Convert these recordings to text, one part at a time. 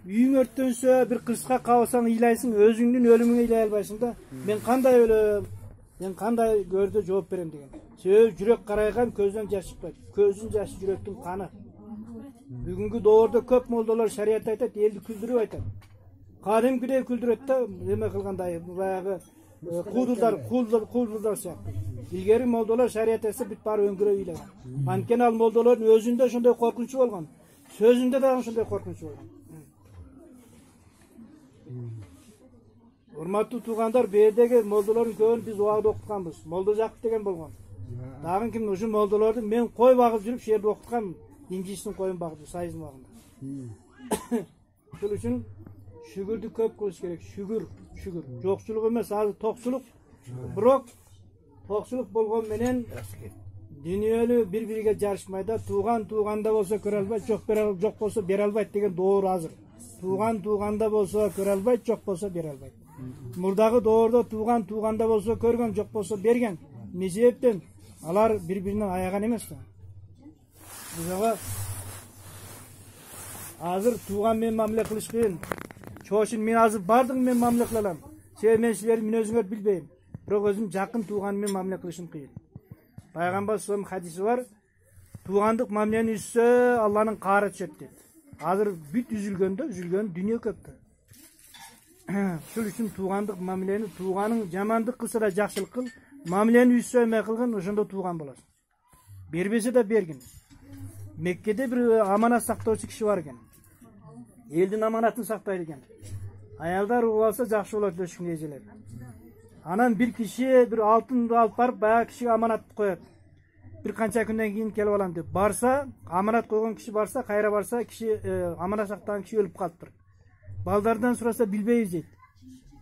Үйүң өрттөнсө, bir кырсыкка кабылсаң ыйлайсың, өзүңдүн өлүмүңө ыйлай албайсың да. Мен кандай өлөм, мен кандай көрдө жооп берем деген. Себеби жүрөк карайган көздөн жаш чыкпайт. Көздүн жашы жүрөктүн каны. Бүгүнкү доордо көп молдолор шарият айтат, элди күлдүрүп айтат. Кадимкидей күлдүрөт да, эме кылгандай, баягы кулдулдар сыяктуу. Илгери молдолор шарият айтса бүт баары өңгөрө ыйлайт. Анткени ал молдолордун өзүндө ошондой коркунучу болгон. Сөзүндө дагы ошондой коркунучу болгон. Урматтуу туугандар, бедеги молдолордун көбүн биз убагда окутканбыз. Молдо Жакып деген болгон. Дагы ким ушу молдолорду мен кой багып жүрүп шерде окуткам, диңгичтин коюн багып, сайыздын багында. Ошол үчүн шүгүрдү көп кылыш керек. Шүгүр. Жокчулук эмес, азыр токчулук. Бирок токчулук болгон менен дүйнөлү бири-бириге жарышмайда, туган туганда болсо көрө албайт, жок болсо бере албайт деген доор азыр. Туган туганда болсо көрө албайт, жок болсо бере албайт. Мурдагы доордо туган туганда болсо көргөн, жок болсо берген. Эмне себептен алар бири-биринен аяган эмес да. Ошого азыр туган менен мамиле кылыш кыйын. Чоошун мен азыр бардыгын менен мамиле кыла алам. Себеби мен силердин мүнөзүңөрдү билбейм. Бирок өзүм жакын туган менен мамиле кылышым кыйын. Пайгамбар саллаллаху алейхи хадиси бар. Тугандык мамилени үзсө, Алланын каары түшөт дейт. Азыр бүт üzülgөн дүйнө көп да. Ошол үчүн тугандык мамилени, туганың жамандык кылса да жакшылык кыл, мамилени үзсө эме кылгын, ошондо туган болосуң. Бербесе да бергин. Меккеде bir аманат сактоочу киши бар экен. Элдин аманатын сактайт экен. Аялдар угуп алса жакшы болот дөшкүн эжелер. Анан bir киши bir алтынды алып барып, баягы кишиге аманат коет. Bir канча күндөн кийин келип алам деп барса, аманат койгон киши барса, кайра барса, киши аманат сактаган киши өлүп калыптыр. Балдардан сураса билбейбиз дейт.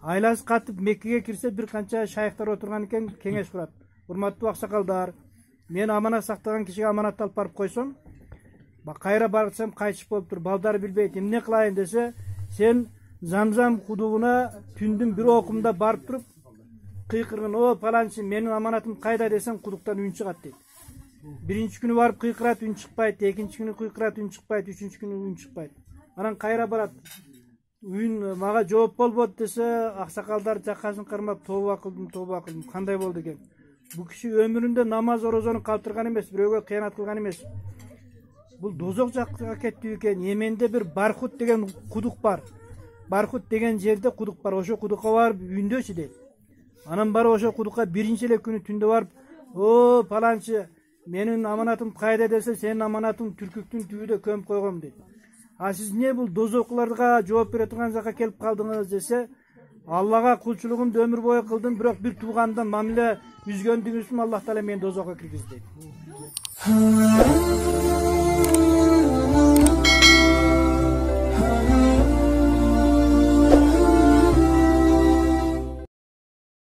Айласы катып Меккеге кирсе, bir канча шайхтар отурган экен, кеңеш курат. Урматтуу аксакалдар, мен аманат сактаган кишиге аманат алып барып койсом, кайра барсам кайтыш болуптур. Балдар билбейт, эмне кылайын десе, сен Замзам кудугуна түндүн bir окумда барып туруп, кыйкыргын, "О, паланчы, менин аманатым кайда?" десең, кудуктан үн чыгат дейт. Биринчи күнү барып кыйкырат, үн чыкпайт, экинчи күнү кыйкырат, үн чыкпайт, үчүнчү күнү үн чыкпайт. Анан кайра барат. Үн мага жооп болбот десе, аксакалдар жакасын кармап, "Тооба кылдым, кандай болду экен?" Бул киши өмүрүндө намаз, орозону калтырган эмес, бирөөгө кыянат кылган эмес. Бул дозок жакка кеттиби экен. Йеменде bir Бархут деген кудук бар. Бархут деген жерде кудук бар. Ошо кудукка барып үндөчү дейт. Анан барып ошо кудукка биринчи эле күнү түндө барып, "О, паланчы, менин аманатым кайда?" десе, "Сенин аманатың түркүктүн түбүдө көмүп койгом" дейт. "А сиз эмне бул дозоклорго жооп бере турган жакка келип калдыңыз?" десе, "Аллага кулчулугумду өмүр бою кылдым, бирок bir туугандан мамиле үзгөндүгүм үчүн Аллах Таала мени дозокко киргизди" дейт.